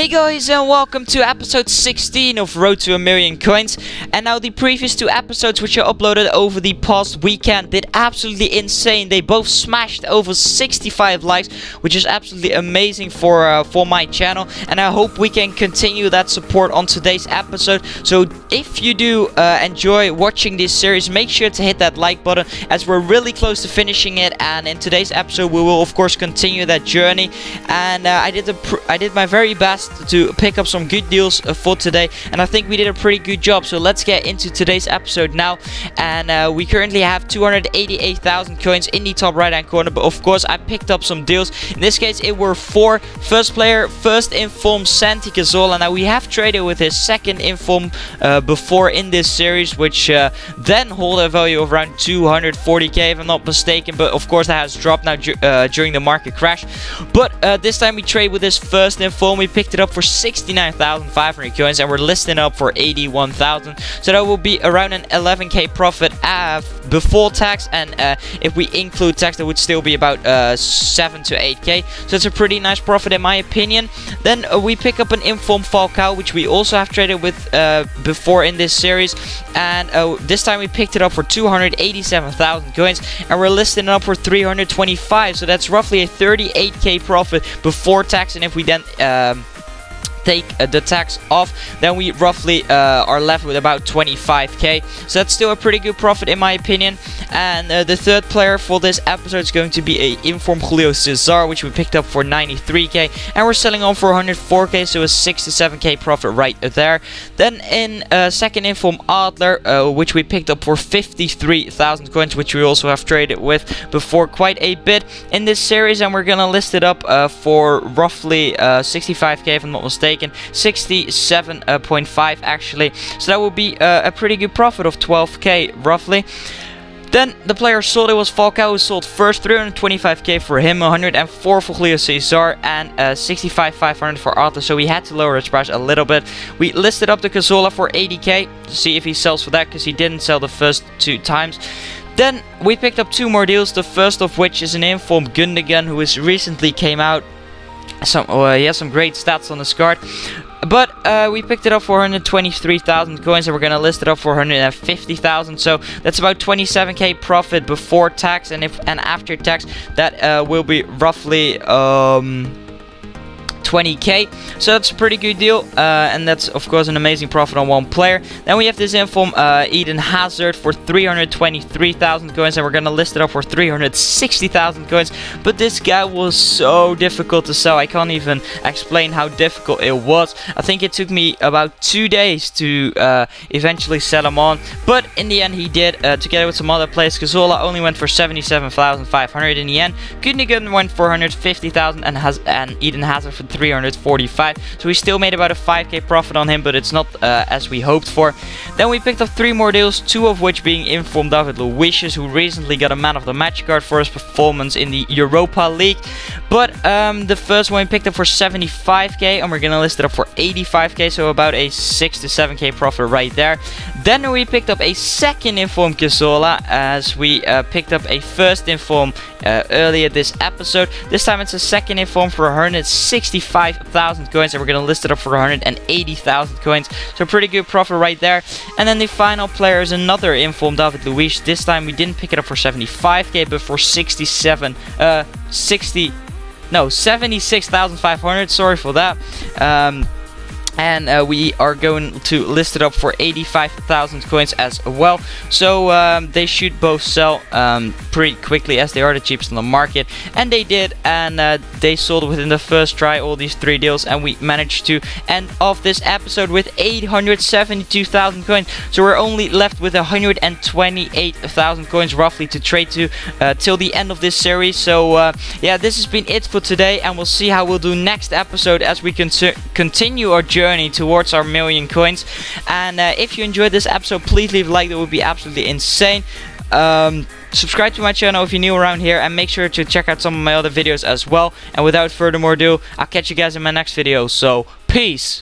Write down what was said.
Hey guys, and welcome to episode 16 of Road to a Million Coins. And now the previous two episodes, which I uploaded over the past weekend, did absolutely insane. They both smashed over 65 likes, which is absolutely amazing for my channel. And I hope we can continue that support on today's episode. So if you do enjoy watching this series, make sure to hit that like button, as we're really close to finishing it. And in today's episode, we will of course continue that journey. And I did my very best to pick up some good deals for today, and I think we did a pretty good job. So let's get into today's episode now. And we currently have 288,000 coins in the top right hand corner, but of course I picked up some deals. In this case it were for first player, first inform Santi Cazorla. Now we have traded with his second inform before in this series, which then hold a value of around 240k if I'm not mistaken, but of course that has dropped now during the market crash. But this time we trade with his first inform. We picked it up for 69,500 coins, and we're listing up for 81,000. So that will be around an 11k profit before tax, and if we include tax, that would still be about 7 to 8k. So it's a pretty nice profit in my opinion. Then we pick up an inform Falcao, which we also have traded with before in this series, and this time we picked it up for 287,000 coins, and we're listing it up for 325. So that's roughly a 38k profit before tax, and if we then take the tax off, then we roughly are left with about 25k. So that's still a pretty good profit in my opinion. And the third player for this episode is going to be a inform Julio Cesar, which we picked up for 93k, and we're selling on for 104k, so a 67k profit right there. Then in second inform Adler, which we picked up for 53,000 coins, which we also have traded with before quite a bit in this series, and we're gonna list it up for roughly 65k if I'm not mistaken. 67.5 actually, so that will be a pretty good profit of 12k roughly. Then the player sold, it was Falcao who sold first, 325k for him, 104 for Julio Cesar, and 65,500 for Arthur. So we had to lower his price a little bit. We listed up the Cazorla for 80k to see if he sells for that, because he didn't sell the first two times. Then we picked up two more deals, the first of which is an inform Gundogan, who has recently came out. He has some great stats on this card. But we picked it up for 123,000 coins, and we're gonna list it up for 150,000. So that's about 27k profit before tax, and after tax, that will be roughly 20k. So that's a pretty good deal, and that's of course an amazing profit on one player. Then we have this inform Eden Hazard for 323,000 coins, and we're gonna list it up for 360,000 coins. But this guy was so difficult to sell. I can't even explain how difficult it was. I think it took me about 2 days to eventually sell him on, but in the end he did, together with some other players. Cazorla only went for 77,500 in the end. Gundogan went for 150,000, and Eden Hazard for 345. So we still made about a 5k profit on him, but it's not as we hoped for. Then we picked up three more deals, two of which being informed David Luiz, who recently got a man of the match card for his performance in the Europa League. But the first one we picked up for 75k, and we're gonna list it up for 85k, so about a 6 to 7k profit right there. Then we picked up a second inform Cazorla, as we picked up a first inform earlier this episode. This time it's a second inform for 165,000 coins, and we're gonna list it up for 180,000 coins, so pretty good profit right there. And then the final player is another inform David Luiz. This time we didn't pick it up for 75k, but for 76,500. Sorry for that. And we are going to list it up for 85,000 coins as well. So they should both sell pretty quickly, as they are the cheapest on the market, and they did. And they sold within the first try, all these three deals, and we managed to end off this episode with 872,000 coins. So we're only left with 128,000 coins roughly to trade to till the end of this series. So yeah, this has been it for today, and we'll see how we'll do next episode as we continue our journey towards our million coins. And if you enjoyed this episode, please leave a like. That would be absolutely insane. Subscribe to my channel if you're new around here, and make sure to check out some of my other videos as well. And without further ado, I'll catch you guys in my next video. So peace.